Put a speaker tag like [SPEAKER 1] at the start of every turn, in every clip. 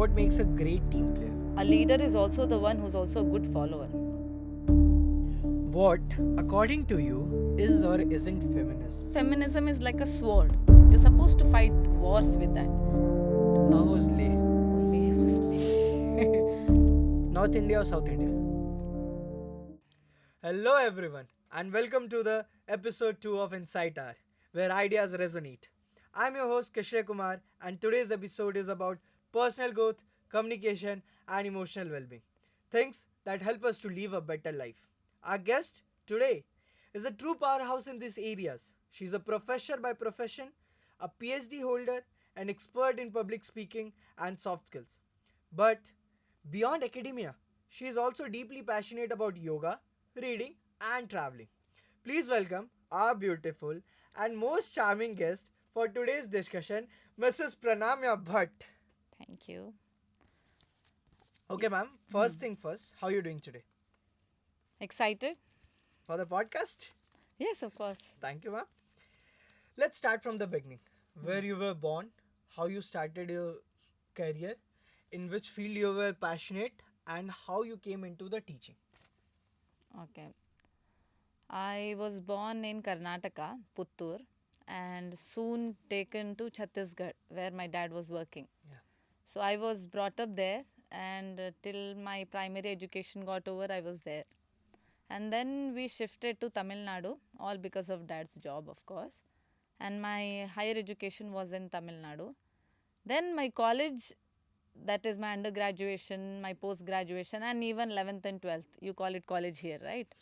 [SPEAKER 1] what makes a great team player?
[SPEAKER 2] A leader is also the one who's also a good follower.
[SPEAKER 1] What, according to you, is or isn't feminism?
[SPEAKER 2] Feminism is like a sword. You're supposed to fight wars with that.
[SPEAKER 1] How was Leh?
[SPEAKER 2] Only
[SPEAKER 1] North India or South India? Hello, everyone, and welcome to the episode 2 of Insight Hour, where ideas resonate. I'm your host Kishlay Kumar, and today's episode is about personal growth, communication, and emotional well being. Things that help us to live a better life. Our guest today is a true powerhouse in these areas. She's a professor by profession, a PhD holder, an expert in public speaking and soft skills. But beyond academia, she is also deeply passionate about yoga, reading, and traveling. Please welcome our beautiful and most charming guest for today's discussion, Mrs. Pranamya Bhat.
[SPEAKER 2] Thank you.
[SPEAKER 1] Okay, ma'am, first thing first, how are you doing today?
[SPEAKER 2] Excited?
[SPEAKER 1] For the podcast?
[SPEAKER 2] Yes, of course.
[SPEAKER 1] Thank you, ma'am. Let's start from the beginning. Where you were born, how you started your career, in which field you were passionate, and how you came into the teaching.
[SPEAKER 2] Okay. I was born in Karnataka, Puttur, and soon taken to Chhattisgarh, where my dad was working.
[SPEAKER 1] Yeah.
[SPEAKER 2] So I was brought up there, and till my primary education got over, I was there. And then we shifted to Tamil Nadu, all because of dad's job, of course. And my higher education was in Tamil Nadu. Then my college, that is my undergraduation, my post graduation, and even 11th and 12th. You call it college here, right?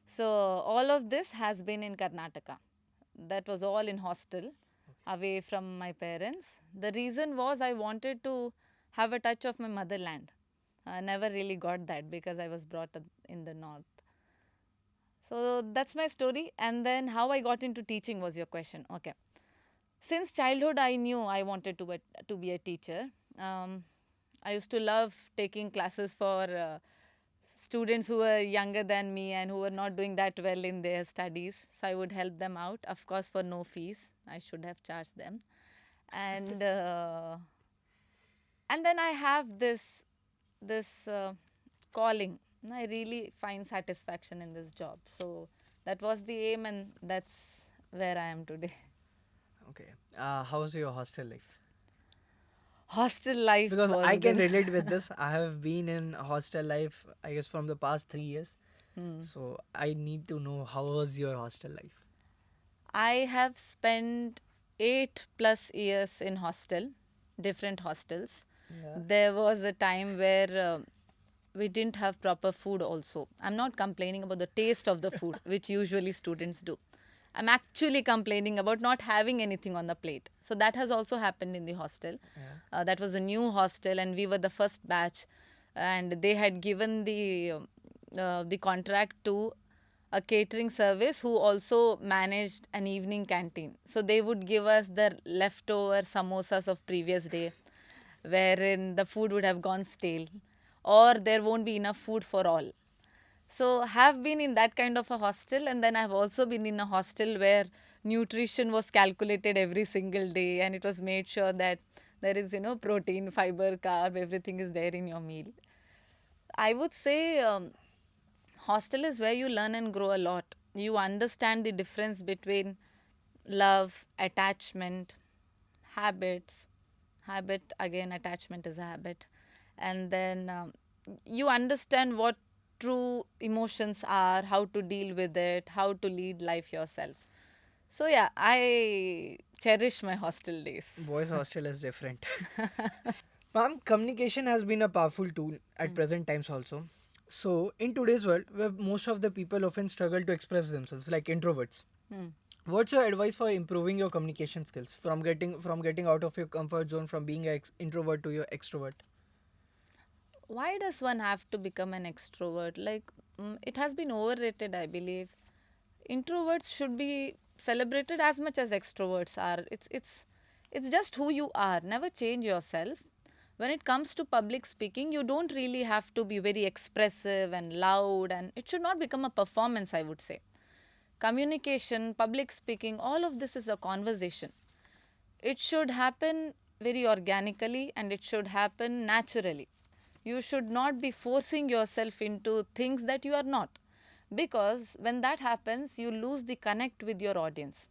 [SPEAKER 2] So all of this has been in Karnataka. That was all in hostel, away from my parents. The reason was I wanted to have a touch of my motherland. I never really got that because I was brought up in the north. So that's my story. And then how I got into teaching was your question. Okay. Since childhood, I knew I wanted to be a teacher. I used to love taking classes for students who were younger than me and who were not doing that well in their studies. So I would help them out, of course, for no fees. I should have charged them. And and then I have this calling. I really find satisfaction in this job. So that was the aim, and that's where I am today.
[SPEAKER 1] Okay. How's your hostel life?
[SPEAKER 2] Hostel life
[SPEAKER 1] Because
[SPEAKER 2] was
[SPEAKER 1] I can
[SPEAKER 2] good.
[SPEAKER 1] relate with this. I have been in hostel life, I guess, from the past 3 years. So I need to know how was your hostel life?
[SPEAKER 2] I have spent 8+ years in hostel, different hostels.
[SPEAKER 1] Yeah.
[SPEAKER 2] There was a time where we didn't have proper food also. I'm not complaining about the taste of the food, which usually students do. I'm actually complaining about not having anything on the plate. So that has also happened in the hostel. That was a new hostel, and we were the first batch. And they had given the contract to a catering service who also managed an evening canteen. So they would give us the leftover samosas of previous day, wherein the food would have gone stale, or there won't be enough food for all. So have been in that kind of a hostel, and then I've also been in a hostel where nutrition was calculated every single day, and it was made sure that there is protein, fiber, carb, everything is there in your meal. I would say hostel is where you learn and grow a lot. You understand the difference between love, attachment, habits. Habit, again, attachment is a habit. And then you understand what true emotions are, how to deal with it, how to lead life yourself. So, yeah, I cherish my hostel days.
[SPEAKER 1] Boys' hostel is different. Ma'am, communication has been a powerful tool at present times also. So, in today's world, where most of the people often struggle to express themselves, like introverts, what's your advice for improving your communication skills from getting out of your comfort zone, from being an introvert to your extrovert?
[SPEAKER 2] Why does one have to become an extrovert? Like, it has been overrated, I believe. Introverts should be celebrated as much as extroverts are. It's just who you are. Never change yourself. When it comes to public speaking, you don't really have to be very expressive and loud, and it should not become a performance, I would say. Communication, public speaking, all of this is a conversation. It should happen very organically and it should happen naturally. You should not be forcing yourself into things that you are not. Because when that happens, you lose the connect with your audience.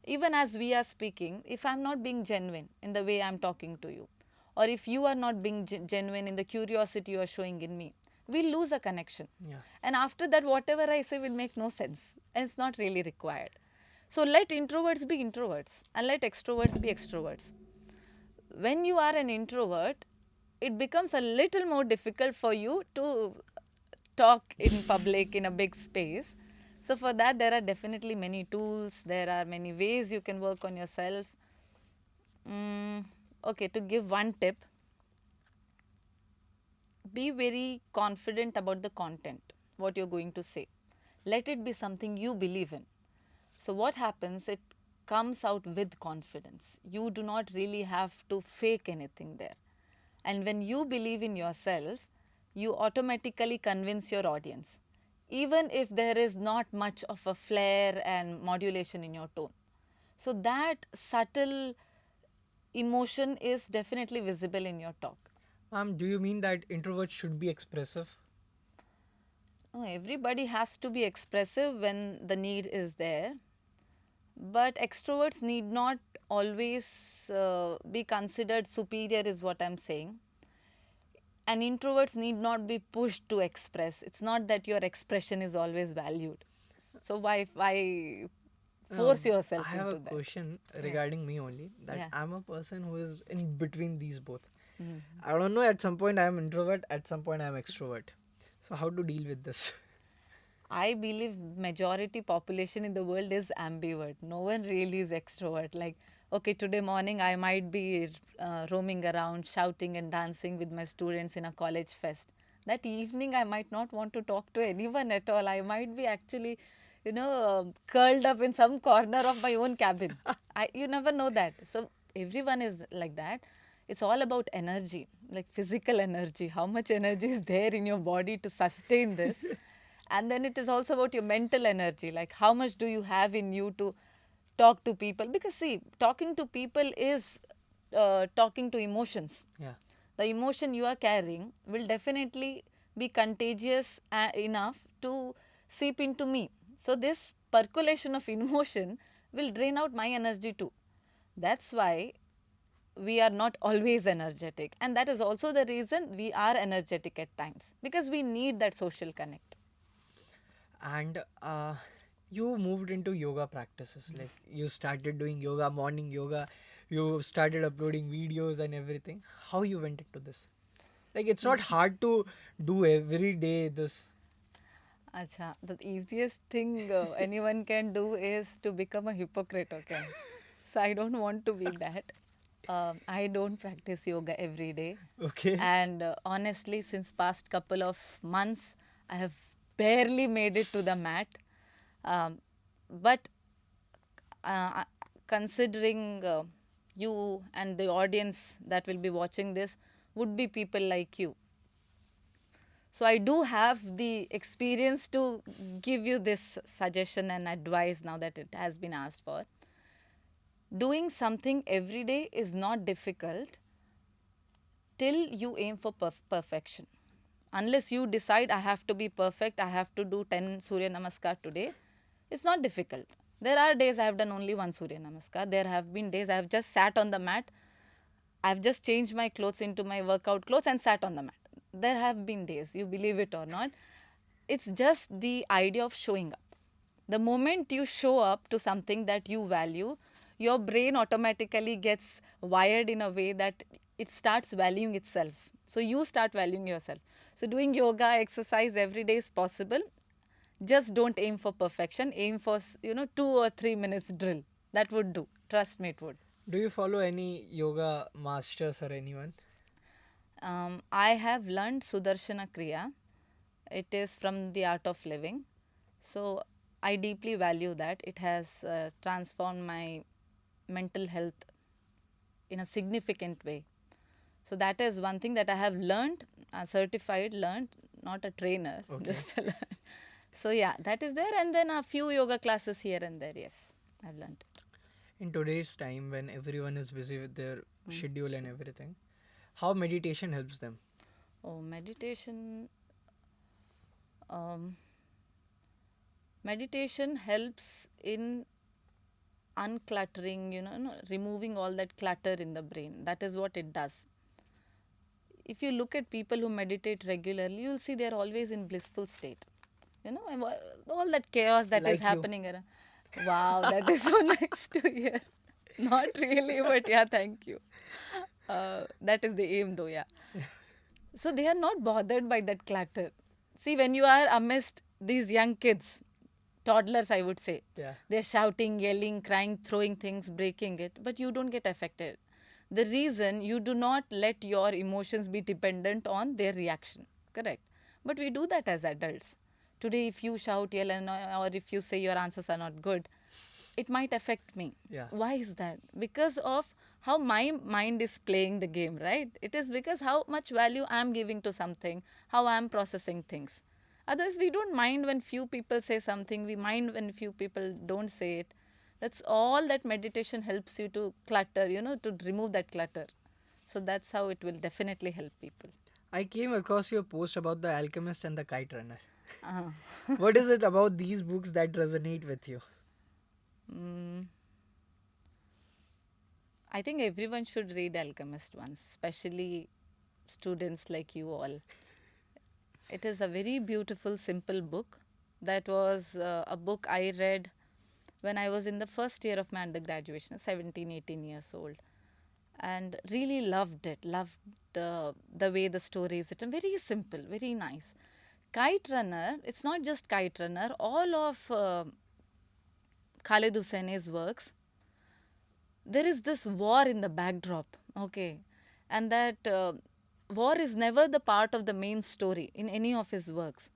[SPEAKER 2] Even as we are speaking, if I'm not being genuine in the way I'm talking to you, or if you are not being genuine in the curiosity you are showing in me, we lose a connection.
[SPEAKER 1] Yeah.
[SPEAKER 2] And after that, whatever I say will make no sense and it's not really required. So let introverts be introverts and let extroverts be extroverts. When you are an introvert, it becomes a little more difficult for you to talk in public in a big space. So for that, there are definitely many tools. There are many ways you can work on yourself. Okay, to give one tip, be very confident about the content, what you're going to say. Let it be something you believe in. So what happens, it comes out with confidence. You do not really have to fake anything there. And when you believe in yourself, you automatically convince your audience, even if there is not much of a flair and modulation in your tone. So that subtle emotion is definitely visible in your talk.
[SPEAKER 1] Do you mean that introverts should be expressive?
[SPEAKER 2] Oh, everybody has to be expressive when the need is there, but extroverts need not always be considered superior, is what I'm saying. And introverts need not be pushed to express. It's not that your expression is always valued. So why
[SPEAKER 1] No,
[SPEAKER 2] force
[SPEAKER 1] I
[SPEAKER 2] yourself
[SPEAKER 1] have a
[SPEAKER 2] into that?
[SPEAKER 1] question
[SPEAKER 2] Yes.
[SPEAKER 1] regarding me only, that
[SPEAKER 2] Yeah.
[SPEAKER 1] I'm a person who is in between these both.
[SPEAKER 2] Mhm.
[SPEAKER 1] I don't know, at some point I'm introvert, at some point I'm extrovert. So how to deal with this?
[SPEAKER 2] I believe majority population in the world is ambivert. No one really is extrovert. Like, okay, today morning I might be roaming around, shouting and dancing with my students in a college fest. That evening I might not want to talk to anyone at all. I might be actually, curled up in some corner of my own cabin. You never know that. So everyone is like that. It's all about energy, like physical energy. How much energy is there in your body to sustain this? And then it is also about your mental energy, like how much do you have in you to talk to people, because see, talking to people is talking to emotions.
[SPEAKER 1] Yeah.
[SPEAKER 2] The emotion you are carrying will definitely be contagious enough to seep into me. So this percolation of emotion will drain out my energy too. That's why we are not always energetic, and that is also the reason we are energetic at times, because we need that social connect.
[SPEAKER 1] And you moved into yoga practices, like you started doing yoga, morning yoga, you started uploading videos and everything. How you went into this? Like, it's not hard to do every day this.
[SPEAKER 2] Acha, the easiest thing anyone can do is to become a hypocrite, okay? So I don't want to be that. I don't practice yoga every day.
[SPEAKER 1] Okay.
[SPEAKER 2] And honestly, since past couple of months, I have barely made it to the mat. But considering you and the audience that will be watching this would be people like you. So I do have the experience to give you this suggestion and advice now that it has been asked for. Doing something every day is not difficult till you aim for perfection. Unless you decide I have to be perfect, I have to do 10 Surya Namaskar today, it's not difficult. There are days I have done only one Surya Namaskar. There have been days I have just sat on the mat, I've just changed my clothes into my workout clothes and sat on the mat. There have been days, you believe it or not. It's just the idea of showing up. The moment you show up to something that you value, your brain automatically gets wired in a way that it starts valuing itself. So you start valuing yourself. So doing yoga, exercise every day is possible. Just don't aim for perfection. Aim for 2 or 3 minutes drill. That would do. Trust me, it would.
[SPEAKER 1] Do you follow any yoga masters or anyone?
[SPEAKER 2] I have learned Sudarshana Kriya. It is from the art of living. So I deeply value that. It has transformed my mental health in a significant way. So that is one thing that I have learned, certified, learned, not a trainer,
[SPEAKER 1] Okay.
[SPEAKER 2] just a learn. So yeah, that is there. And then a few yoga classes here and there. Yes, I've learned it.
[SPEAKER 1] In today's time, when everyone is busy with their schedule and everything. How meditation helps them?
[SPEAKER 2] Oh, meditation. Um, Meditation helps in uncluttering, removing all that clutter in the brain. That is what it does. If you look at people who meditate regularly, you'll see they're always in blissful state. All that chaos that is
[SPEAKER 1] Like you.
[SPEAKER 2] happening around. Wow, that is so nice to hear. Not really, but yeah, thank you. That is the aim, though, yeah. So they are not bothered by that clutter. See, when you are amidst these young kids, toddlers, I would say,
[SPEAKER 1] Yeah.
[SPEAKER 2] they're shouting, yelling, crying, throwing things, breaking it, but you don't get affected. The reason you do not let your emotions be dependent on their reaction, correct? But we do that as adults. Today, if you shout, yell, or if you say your answers are not good, it might affect me.
[SPEAKER 1] Yeah.
[SPEAKER 2] Why is that? Because of how my mind is playing the game, right? It is because how much value I'm giving to something, how I'm processing things. Others, we don't mind when few people say something, we mind when few people don't say it. That's all that meditation helps you to clutter, to remove that clutter. So that's how it will definitely help people.
[SPEAKER 1] I came across your post about the Alchemist and the Kite Runner.
[SPEAKER 2] Uh,
[SPEAKER 1] What is it about these books that resonate with you?
[SPEAKER 2] mm, I think everyone should read Alchemist once, especially students like you all. It is a very beautiful, simple book. That was a book I read when I was in the first year of my undergraduation, 17, 18 years old. And really loved it, loved the way the story is written. Very simple, very nice. Kite Runner, it's not just Kite Runner, all of Khaled Hussein's works, there is this war in the backdrop, okay, and that war is never the part of the main story in any of his works,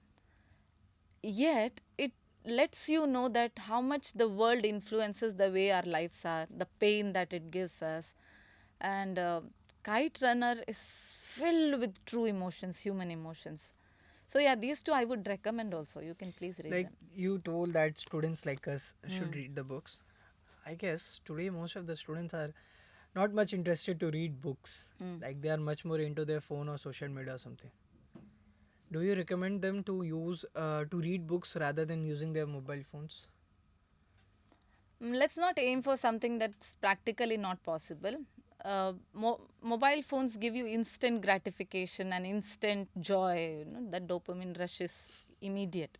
[SPEAKER 2] yet it lets you know that how much the world influences the way our lives are, the pain that it gives us. And Kite Runner is filled with true emotions, human emotions. So yeah, these two I would recommend also, you can please read
[SPEAKER 1] Like
[SPEAKER 2] them.
[SPEAKER 1] you told that students like us should
[SPEAKER 2] Hmm.
[SPEAKER 1] read the books. I guess today most of the students are not much interested to read books.
[SPEAKER 2] Hmm.
[SPEAKER 1] Like they are much more into their phone or social media or something. Do you recommend them to use to read books rather than using their mobile phones?
[SPEAKER 2] Let's not aim for something that's practically not possible. Mobile phones give you instant gratification and instant joy. That dopamine rush is immediate.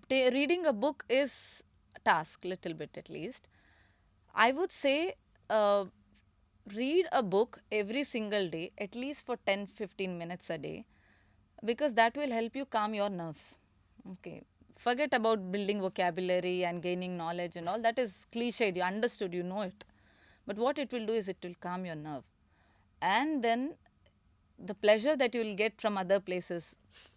[SPEAKER 2] Reading a book is a task, little bit at least. I would say uh, read a book every single day, at least for 10-15 minutes a day, because that will help you calm your nerves. Okay. Forget about building vocabulary and gaining knowledge and all. That is cliched. You understood, you know it. But what it will do is it will calm your nerve. And then the pleasure that you will get from other places,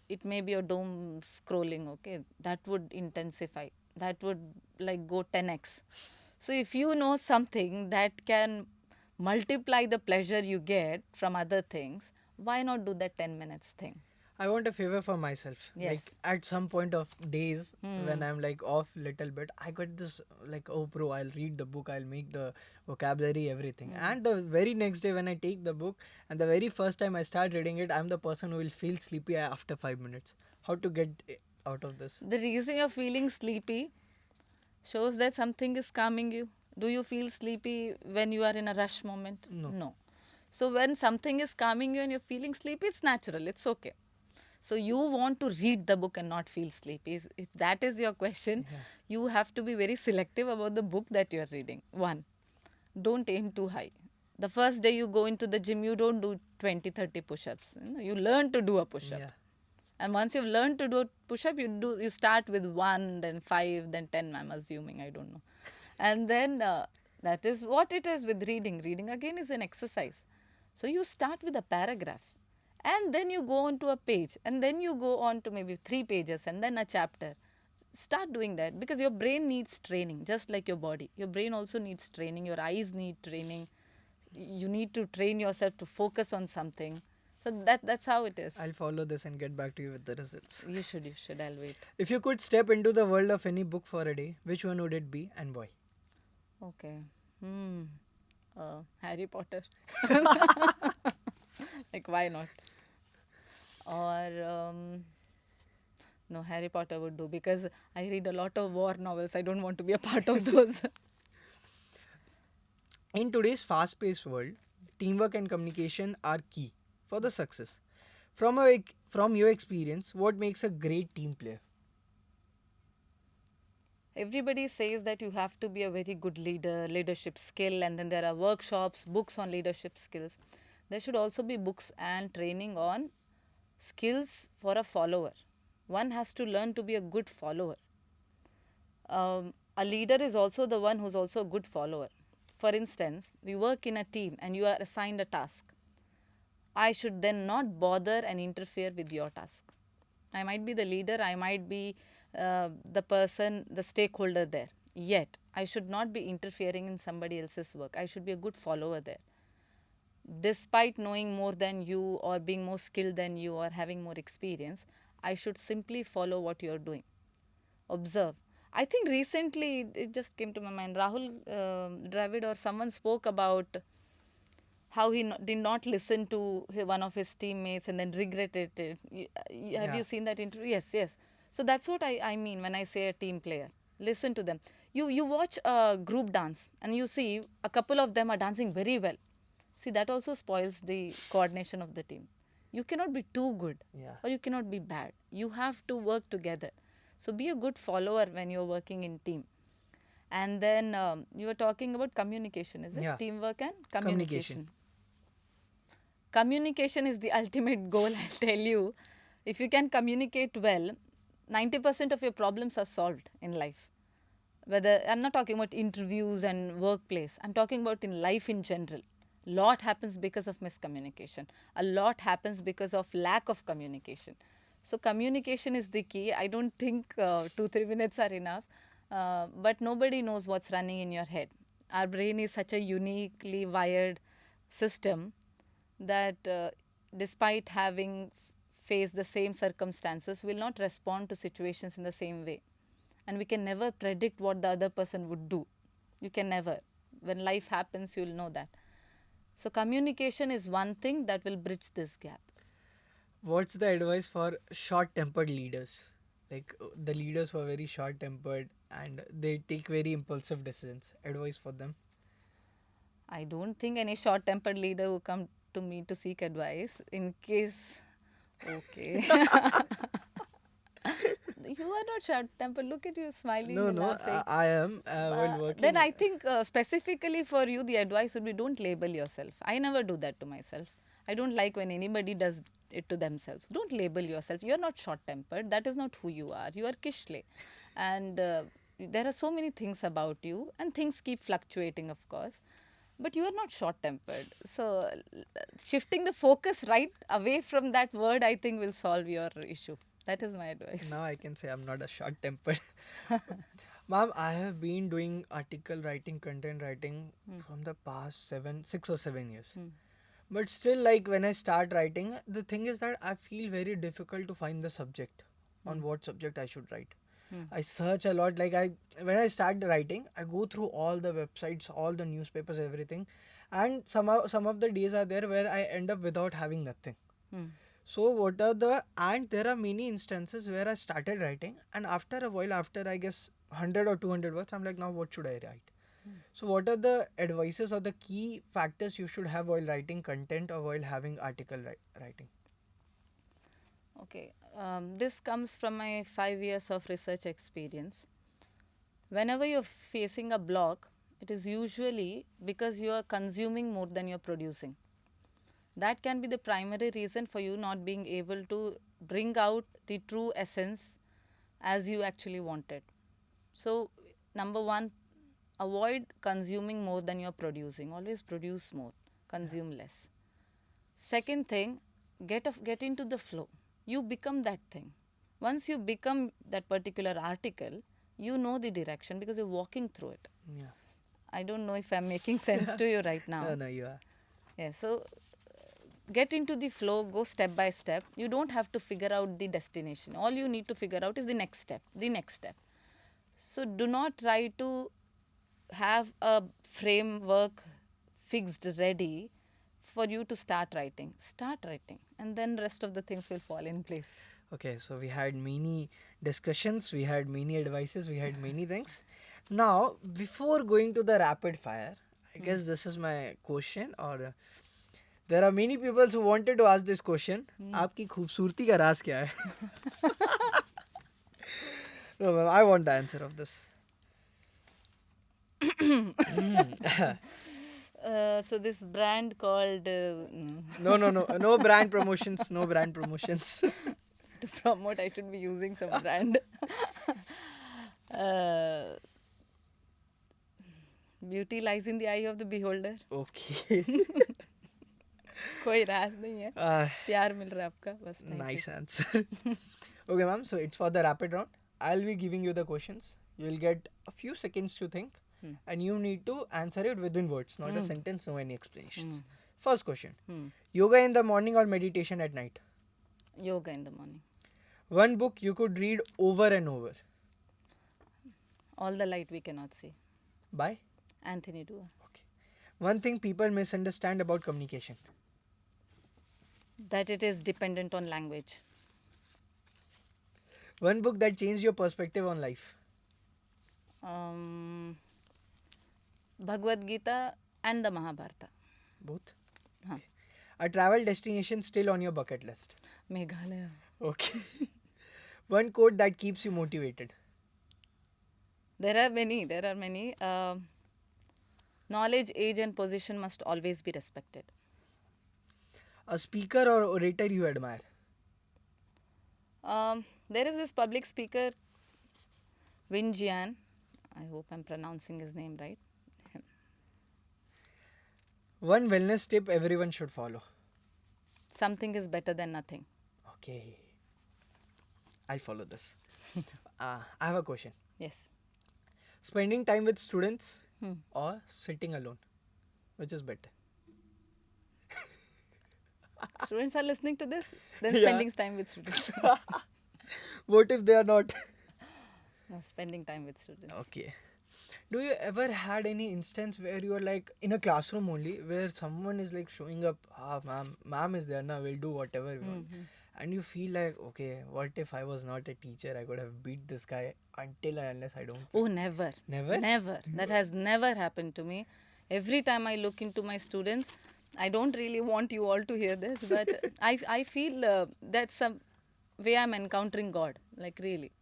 [SPEAKER 2] it may be a doom scrolling, okay, that would intensify. That would like go 10x. So if you know something that can multiply the pleasure you get from other things, why not do that 10 minutes thing?
[SPEAKER 1] I want a favor for myself.
[SPEAKER 2] Yes.
[SPEAKER 1] Like at some point of days when
[SPEAKER 2] Hmm.
[SPEAKER 1] I'm like off little bit, I got this like, oh bro, I'll read the book, I'll make the vocabulary, everything. And the very next day when I take the book and the very first time I start reading it, I'm the person who will feel sleepy after 5 minutes. How to get out of this?
[SPEAKER 2] The reason you're feeling sleepy shows that something is calming you. Do you feel sleepy when you are in a rush moment?
[SPEAKER 1] No.
[SPEAKER 2] No. So when something is calming you and you're feeling sleepy, it's natural. It's okay. So you want to read the book and not feel sleepy. If that is your question,
[SPEAKER 1] Yeah.
[SPEAKER 2] you have to be very selective about the book that you're reading. One, don't aim too high. The first day you go into the gym, you don't do 20, 30 push-ups. You learn to do a push-up.
[SPEAKER 1] Yeah.
[SPEAKER 2] And once you've learned to do a push-up, you start with 1, then 5, then 10, I'm assuming, I don't know. And then that is what it is with reading. Reading again is an exercise. So you start with a paragraph and then you go on to a page and then you go on to maybe 3 pages and then a chapter. Start doing that because your brain needs training just like your body. Your brain also needs training, your eyes need training. You need to train yourself to focus on something. So that's how it is.
[SPEAKER 1] I'll follow this and get back to you with the results.
[SPEAKER 2] You should. I'll wait.
[SPEAKER 1] If you could step into the world of any book for a day, which one would it be and why?
[SPEAKER 2] Okay. Hmm. Harry Potter. Like, why not? Or no, Harry Potter would do because I read a lot of war novels. I don't want to be a part of those.
[SPEAKER 1] In today's fast paced world, teamwork and communication are key for the success. From your experience, what makes a great team player?
[SPEAKER 2] Everybody says that you have to be a very good leader, leadership skill, and then there are workshops, books on leadership skills. There should also be books and training on skills for a follower. One has to learn to be a good follower. A leader is also the one who's also a good follower. For instance, we work in a team and you are assigned a task. I should then not bother and interfere with your task. I might be the leader, I might be the person, the stakeholder there. Yet, I should not be interfering in somebody else's work. I should be a good follower there. Despite knowing more than you or being more skilled than you or having more experience, I should simply follow what you're doing. Observe. I think recently it just came to my mind. Rahul Dravid or someone spoke about how he did not listen to one of his teammates and then regretted it. Have
[SPEAKER 1] Yeah.
[SPEAKER 2] you seen that interview? Yes, yes. So that's what I mean when I say a team player. Listen to them. You watch a group dance and you see a couple of them are dancing very well. See, that also spoils the coordination of the team. You cannot be too good
[SPEAKER 1] Yeah.
[SPEAKER 2] or you cannot be bad. You have to work together. So be a good follower when you're working in team. And then you were talking about communication, is it?
[SPEAKER 1] Yeah.
[SPEAKER 2] Teamwork and
[SPEAKER 1] Communication.
[SPEAKER 2] communication. Communication is the ultimate goal, I'll tell you. If you can communicate well, 90% of your problems are solved in life. Whether I'm not talking about interviews and workplace, I'm talking about in life in general. Lot happens because of miscommunication. A lot happens because of lack of communication. So communication is the key. I don't think 2-3 minutes are enough, but nobody knows what's running in your head. Our brain is such a uniquely wired system that despite having faced the same circumstances, will not respond to situations in the same way. And we can never predict what the other person would do. You can never. When life happens, you'll know that. So, communication is one thing that will bridge this gap.
[SPEAKER 1] What's the advice for short tempered leaders? Like the leaders who are very short tempered and they take very impulsive decisions. Advice for them?
[SPEAKER 2] I don't think any short tempered leader will come to me to seek advice in case. Okay. You are not short tempered. Look at you smiling
[SPEAKER 1] No,
[SPEAKER 2] and
[SPEAKER 1] no,
[SPEAKER 2] laughing.
[SPEAKER 1] I am while
[SPEAKER 2] Then
[SPEAKER 1] working.
[SPEAKER 2] I think specifically for you, the advice would be don't label yourself. I never do that to myself. I don't like when anybody does it to themselves. Don't label yourself. You're not short tempered. That is not who you are. You are Kishlay. And there are so many things about you, and things keep fluctuating, of course. But you are not short tempered. So, shifting the focus right away from that word, I think, will solve your issue. That is my advice.
[SPEAKER 1] Now I can say I'm not a short tempered. Ma'am, I have been doing article writing, content writing from the past 6 or 7 years. But still, like when I start writing, the thing is that I feel very difficult to find the subject on what subject I should write. I search a lot. Like when I start writing, I go through all the websites, all the newspapers, everything, and somehow some of the days are there where I end up without having nothing. So what are the and there are many instances where I started writing and after a while, after I guess 100 or 200 words, I'm like, now what should I write? So what are the advices or the key factors you should have while writing content or while having article writing?
[SPEAKER 2] Okay, this comes from my 5 years of research experience. Whenever you're facing a block, it is usually because you are consuming more than you're producing. That can be the primary reason for you not being able to bring out the true essence as you actually wanted. So, number one, avoid consuming more than you're producing. Always produce more, consume less. Second thing, get into the flow. You become that thing. Once you become that particular article, you know the direction because you're walking through it.
[SPEAKER 1] Yeah.
[SPEAKER 2] I don't know if I'm making sense to you right now.
[SPEAKER 1] No, no, you are.
[SPEAKER 2] Yeah, so get into the flow, go step by step. You don't have to figure out the destination. All you need to figure out is the next step, the next step. So do not try to have a framework fixed, ready for you to start writing. Start writing, and then rest of the things will fall in place.
[SPEAKER 1] Okay, so we had many discussions, we had many advices, we had many things. Now, before going to the rapid fire, I guess this is my question, or there are many people who wanted to ask this question. आपकी खूबसूरती का राज क्या है? No, ma'am, I want the answer of this.
[SPEAKER 2] So this brand called
[SPEAKER 1] No brand promotions, no brand promotions.
[SPEAKER 2] to promote, I should be using some brand. uh, beauty lies in the eye of the beholder.
[SPEAKER 1] Okay.
[SPEAKER 2] कोई राज नहीं है. प्यार मिल रहा है आपका बस.
[SPEAKER 1] Nice answer. Okay, ma'am. So it's for the rapid round. I'll be giving you the questions. You will get a few seconds to think, and you need to answer it within words, not a sentence, no any explanations. First question: yoga in the morning or meditation at night?
[SPEAKER 2] Yoga in the morning.
[SPEAKER 1] One book you could read over and over.
[SPEAKER 2] All the light we cannot see.
[SPEAKER 1] By
[SPEAKER 2] Anthony Dua.
[SPEAKER 1] Okay. One thing people misunderstand about communication.
[SPEAKER 2] That it is dependent on language.
[SPEAKER 1] One book that changed your perspective on life.
[SPEAKER 2] Bhagavad Gita and the Mahabharata.
[SPEAKER 1] Both.
[SPEAKER 2] Huh.
[SPEAKER 1] Okay. A travel destination still on your bucket list.
[SPEAKER 2] Meghalaya.
[SPEAKER 1] Okay. One quote that keeps you motivated.
[SPEAKER 2] There are many. Knowledge, age and position must always be respected.
[SPEAKER 1] A speaker or orator you admire.
[SPEAKER 2] There is this public speaker, Win Jian. I hope I'm pronouncing his name right.
[SPEAKER 1] One wellness tip everyone should follow.
[SPEAKER 2] Something is better than nothing.
[SPEAKER 1] Okay. I'll follow this. I have a question.
[SPEAKER 2] Yes.
[SPEAKER 1] Spending time with students or sitting alone? Which is better?
[SPEAKER 2] Students are listening to this, then
[SPEAKER 1] Yeah.
[SPEAKER 2] spending time with students.
[SPEAKER 1] What if they are not?
[SPEAKER 2] No, spending time with students.
[SPEAKER 1] Okay. Do you ever had any instance where you are like in a classroom only, where someone is like showing up, ma'am is there now, we'll do whatever we want. And you feel like, okay, what if I was not a teacher? I could have beat this guy until and unless I don't.
[SPEAKER 2] Oh, never.
[SPEAKER 1] Never?
[SPEAKER 2] Never. That has never happened to me. Every time I look into my students, I don't really want you all to hear this, but I feel that's some way I'm encountering God. Like really.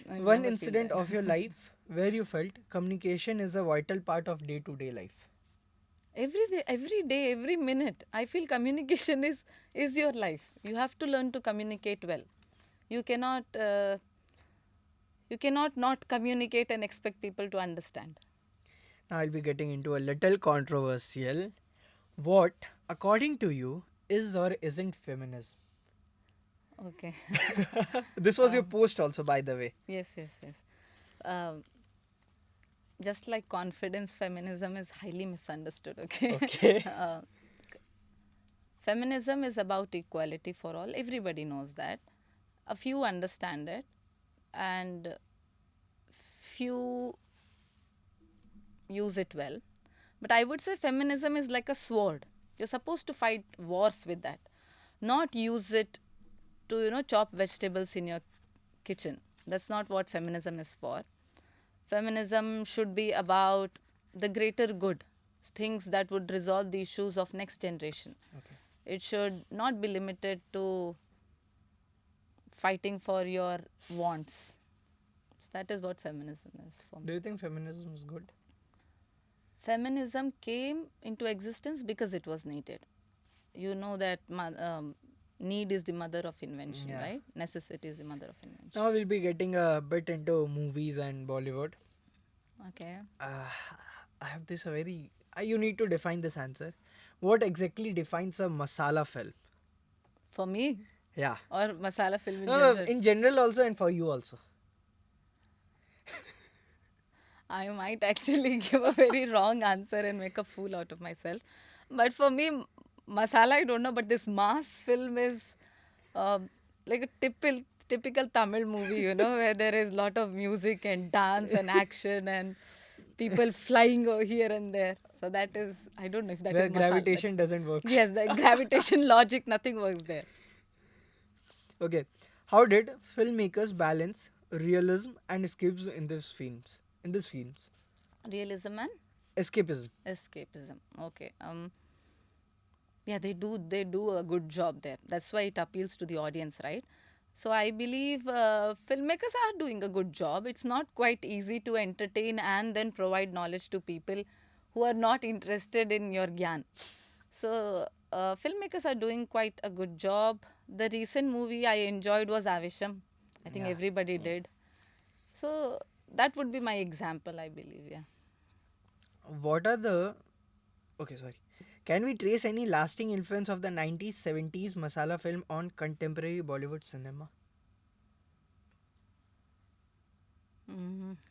[SPEAKER 2] I
[SPEAKER 1] One
[SPEAKER 2] never feel
[SPEAKER 1] incident
[SPEAKER 2] that.
[SPEAKER 1] of your life where you felt communication is a vital part of day-to-day life.
[SPEAKER 2] Every day, every minute, I feel communication is your life. You have to learn to communicate well. You cannot not communicate and expect people to understand.
[SPEAKER 1] Now I'll be getting into a little controversial. What, according to you, is or isn't feminism?
[SPEAKER 2] Okay.
[SPEAKER 1] This was your post also, by the way.
[SPEAKER 2] Yes. Just like confidence, feminism is highly misunderstood. Okay.
[SPEAKER 1] Okay.
[SPEAKER 2] Feminism is about equality for all. Everybody knows that. A few understand it, and few use it well. But I would say feminism is like a sword. You're supposed to fight wars with that, not use it to chop vegetables in your kitchen. That's not what feminism is for. Feminism should be about the greater good, things that would resolve the issues of next generation.
[SPEAKER 1] Okay.
[SPEAKER 2] It should not be limited to fighting for your wants. That is what feminism is for me.
[SPEAKER 1] Do you think feminism is good?
[SPEAKER 2] Feminism came into existence because it was needed. You know that need is the mother of invention,
[SPEAKER 1] Yeah.
[SPEAKER 2] right? Necessity is the mother of invention.
[SPEAKER 1] Now we'll be getting a bit into movies and Bollywood.
[SPEAKER 2] Okay.
[SPEAKER 1] I have this very... you need to define this answer. What exactly defines a masala film?
[SPEAKER 2] For me,
[SPEAKER 1] Yeah.
[SPEAKER 2] or masala film in
[SPEAKER 1] No,
[SPEAKER 2] general?
[SPEAKER 1] in general also and for you also.
[SPEAKER 2] I might actually give a very wrong answer and make a fool out of myself. But for me, masala, I don't know, but this mass film is like a typical Tamil movie, where there is a lot of music and dance and action and people flying over here and there. So that is, I don't know if that is
[SPEAKER 1] Where
[SPEAKER 2] masala.
[SPEAKER 1] gravitation doesn't work.
[SPEAKER 2] Yes, the gravitation logic, nothing works there.
[SPEAKER 1] Okay. How did filmmakers balance realism and escapism in these films? In these films,
[SPEAKER 2] Realism and
[SPEAKER 1] escapism.
[SPEAKER 2] escapism. Okay. Yeah, they do a good job there. That's why it appeals to the audience, right? So I believe filmmakers are doing a good job. It's not quite easy to entertain and then provide knowledge to people who are not interested in your gyan. So filmmakers are doing quite a good job. The recent movie I enjoyed was Avisham. I think
[SPEAKER 1] Yeah.
[SPEAKER 2] everybody did. So that would be my example, I believe. Yeah.
[SPEAKER 1] What are the okay, sorry. Can we trace any lasting influence of the 90s 70s masala film on contemporary Bollywood cinema?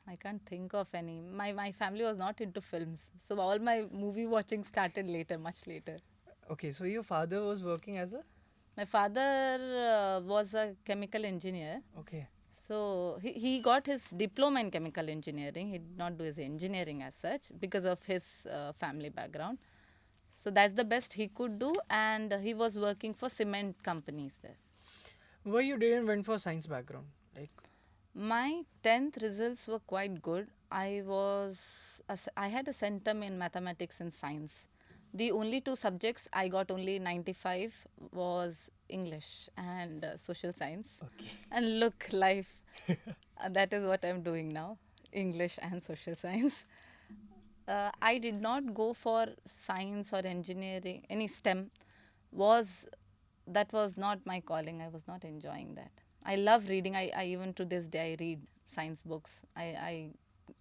[SPEAKER 2] I can't think of any. My family was not into films, so all my movie watching started later, much later.
[SPEAKER 1] Okay, so your father was working as a
[SPEAKER 2] My father was a chemical engineer,
[SPEAKER 1] okay.
[SPEAKER 2] so he got his diploma in chemical engineering. He did not do his engineering as such because of his family background. So that's the best he could do, and he was working for cement companies there.
[SPEAKER 1] Why you didn't went for science background? Like
[SPEAKER 2] My 10th results were quite good. I had a centum in mathematics and science. The only two subjects I got only 95 was English and social science.
[SPEAKER 1] okay.
[SPEAKER 2] And look, life, that is what I'm doing now, English and social science. I did not go for science or engineering, any STEM. Was That was not my calling. I was not enjoying that. I love reading. I even to this day I read science books. I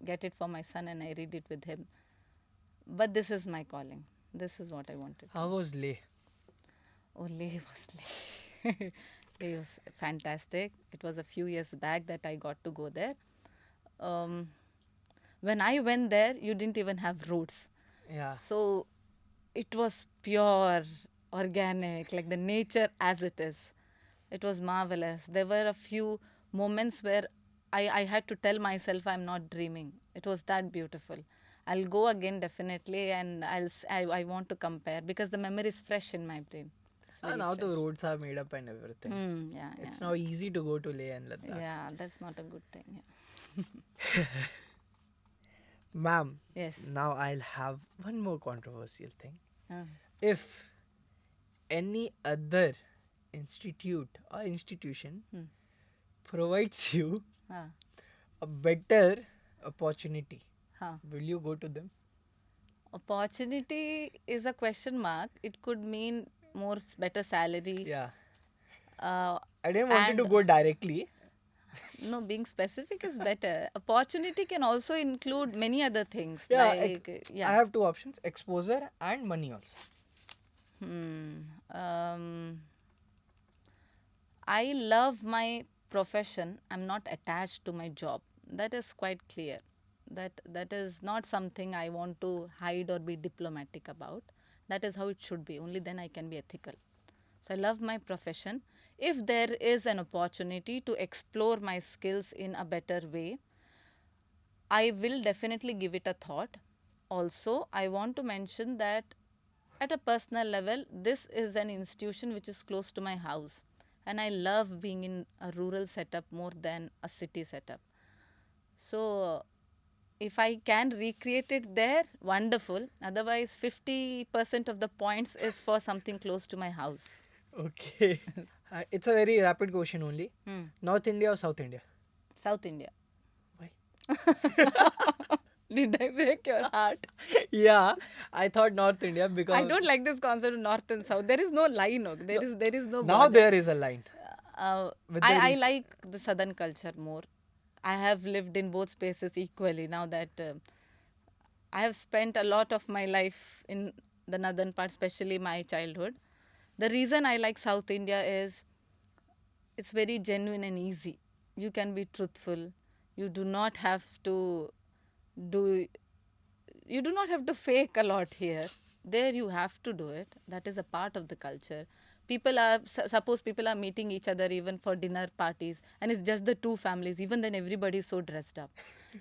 [SPEAKER 2] get it for my son and I read it with him. But this is my calling. This is what I wanted to
[SPEAKER 1] How
[SPEAKER 2] do.
[SPEAKER 1] was Leh?
[SPEAKER 2] Oh, Leh was Leh. Leh was fantastic. It was a few years back that I got to go there. Um, when I went there, you didn't even have roads.
[SPEAKER 1] Yeah.
[SPEAKER 2] So it was pure, organic, like the nature as it is. It was marvelous. There were a few moments where I had to tell myself I'm not dreaming. It was that beautiful. I'll go again definitely, and I want to compare because the memory is fresh in my brain. It's
[SPEAKER 1] And
[SPEAKER 2] very
[SPEAKER 1] now the
[SPEAKER 2] fresh.
[SPEAKER 1] roads are made up and everything.
[SPEAKER 2] Yeah,
[SPEAKER 1] It's
[SPEAKER 2] yeah,
[SPEAKER 1] now easy to go to Leh and
[SPEAKER 2] yeah.
[SPEAKER 1] Ladakh.
[SPEAKER 2] Yeah, that's not a good thing. Yeah.
[SPEAKER 1] Ma'am,
[SPEAKER 2] Yes.
[SPEAKER 1] now I'll have one more controversial thing.
[SPEAKER 2] Uh,
[SPEAKER 1] If any other institute or institution
[SPEAKER 2] hmm.
[SPEAKER 1] provides you
[SPEAKER 2] Ah,
[SPEAKER 1] a better opportunity,
[SPEAKER 2] huh.
[SPEAKER 1] will you go to them?
[SPEAKER 2] Opportunity is a question mark. It could mean better salary.
[SPEAKER 1] Yeah.
[SPEAKER 2] Uh,
[SPEAKER 1] I didn't want you to
[SPEAKER 2] and
[SPEAKER 1] go directly.
[SPEAKER 2] no, being specific is better. Opportunity can also include many other things
[SPEAKER 1] Yeah,
[SPEAKER 2] like,
[SPEAKER 1] I
[SPEAKER 2] yeah.
[SPEAKER 1] have two options exposure and money also.
[SPEAKER 2] Hmm. Um, I love my profession. I'm not attached to my job. That is quite clear. That is not something I want to hide or be diplomatic about. That is how it should be. Only then I can be ethical. So I love my profession. If there is an opportunity to explore my skills in a better way, I will definitely give it a thought. Also, I want to mention that at a personal level, this is an institution which is close to my house. And I love being in a rural setup more than a city setup. So, if I can recreate it there, wonderful. Otherwise, 50% of the points is for something close to my house.
[SPEAKER 1] Okay. It's a very rapid question only.
[SPEAKER 2] Hmm.
[SPEAKER 1] North India or South India?
[SPEAKER 2] South India.
[SPEAKER 1] Why?
[SPEAKER 2] Did I break your heart?
[SPEAKER 1] Yeah, I thought North India
[SPEAKER 2] I
[SPEAKER 1] because
[SPEAKER 2] don't like this concept of north and south. There is no line. No.
[SPEAKER 1] no,
[SPEAKER 2] There is no
[SPEAKER 1] now
[SPEAKER 2] border.
[SPEAKER 1] there is a line
[SPEAKER 2] Uh,
[SPEAKER 1] with the
[SPEAKER 2] I like the southern culture more. I have lived in both spaces equally now that I have spent a lot of my life in the northern part, especially my childhood. The reason I like South India is it's very genuine and easy. You can be truthful. You do not have to do you do not have to fake a lot here. There you have to do it. That is a part of the culture. Suppose people are meeting each other even for dinner parties, and it's just the two families. Even then, everybody is so dressed up.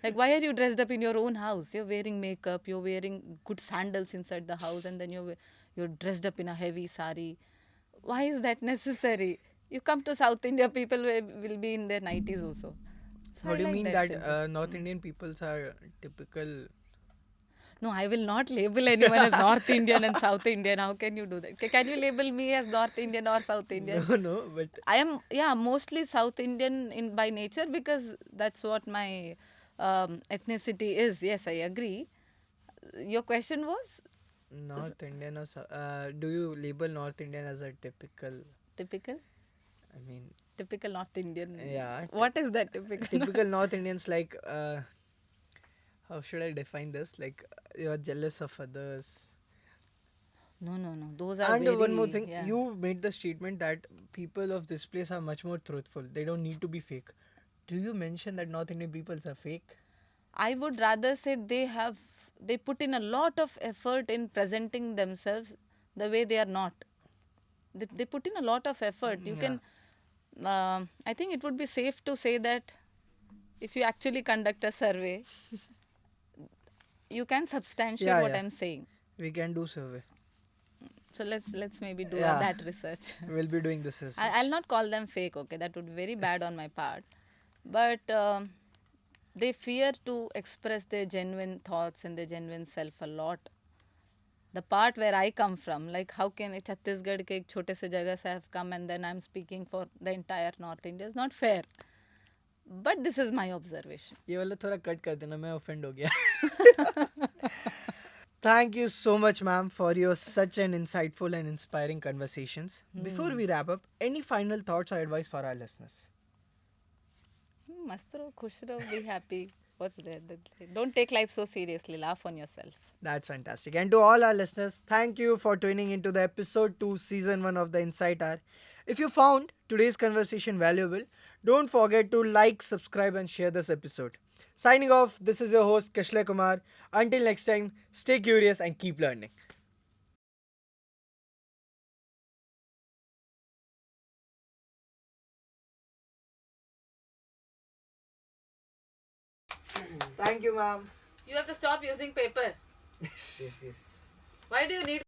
[SPEAKER 2] Like, why are you dressed up in your own house? You're wearing makeup, you're wearing good sandals inside the house, and then you're dressed up in a heavy sari. Why is that necessary? You come to South India, people will be in their 90s also. So
[SPEAKER 1] What
[SPEAKER 2] I
[SPEAKER 1] do you
[SPEAKER 2] like
[SPEAKER 1] mean
[SPEAKER 2] that
[SPEAKER 1] that
[SPEAKER 2] simple.
[SPEAKER 1] North Indian peoples are typical?
[SPEAKER 2] No, I will not label anyone as North Indian and South Indian. How can you do that? Can you label me as North Indian or South
[SPEAKER 1] No,
[SPEAKER 2] Indian?
[SPEAKER 1] no, but
[SPEAKER 2] I am, yeah, mostly South Indian in by nature because that's what my ethnicity is. Yes, I agree. Your question was
[SPEAKER 1] North Indian or do you label North Indian as a typical?
[SPEAKER 2] typical,
[SPEAKER 1] I mean,
[SPEAKER 2] typical North Indian.
[SPEAKER 1] yeah,
[SPEAKER 2] What is that typical?
[SPEAKER 1] typical North Indians like. How should I define this? Like you are jealous of others.
[SPEAKER 2] No, no, no. Those are
[SPEAKER 1] And one more
[SPEAKER 2] very,
[SPEAKER 1] thing,
[SPEAKER 2] yeah.
[SPEAKER 1] you made the statement that people of this place are much more truthful. They don't need to be fake. Do you mention that North Indian peoples are fake?
[SPEAKER 2] I would rather say they put in a lot of effort in presenting themselves the way they are not. They put in a lot of effort. You
[SPEAKER 1] Yeah.
[SPEAKER 2] can, I think it would be safe to say that if you actually conduct a survey, you can substantiate
[SPEAKER 1] Yeah,
[SPEAKER 2] what
[SPEAKER 1] yeah.
[SPEAKER 2] I'm saying.
[SPEAKER 1] We can do survey.
[SPEAKER 2] So let's maybe do
[SPEAKER 1] Yeah.
[SPEAKER 2] that research.
[SPEAKER 1] We'll be doing this
[SPEAKER 2] I'll
[SPEAKER 1] research.
[SPEAKER 2] not call them fake. Okay, that would be very bad on my part, but they fear to express their genuine thoughts and their genuine self a lot. The part where I come from, like how can Chhattisgarh ke ek chote se jagah se I have come and then I'm speaking for the entire North India is not fair. But this is my observation.
[SPEAKER 1] ये वाला थोड़ा cut कर देना मैं offend हो गया. Thank you so much, ma'am, for your such an insightful and inspiring conversations. Before we wrap up, any final thoughts or advice for our listeners?
[SPEAKER 2] Mast raho, khush raho, be happy. What's there? Don't take life so seriously. Laugh on yourself.
[SPEAKER 1] That's fantastic. And to all our listeners, thank you for tuning into the episode 2, season 1 of the Insight Hour. If you found today's conversation valuable, don't forget to like, subscribe, and share this episode. Signing off, this is your host, Kishlay Kumar. Until next time, stay curious and keep learning. Thank you, ma'am.
[SPEAKER 2] You have to stop using paper.
[SPEAKER 1] Yes, yes.
[SPEAKER 2] Why do you need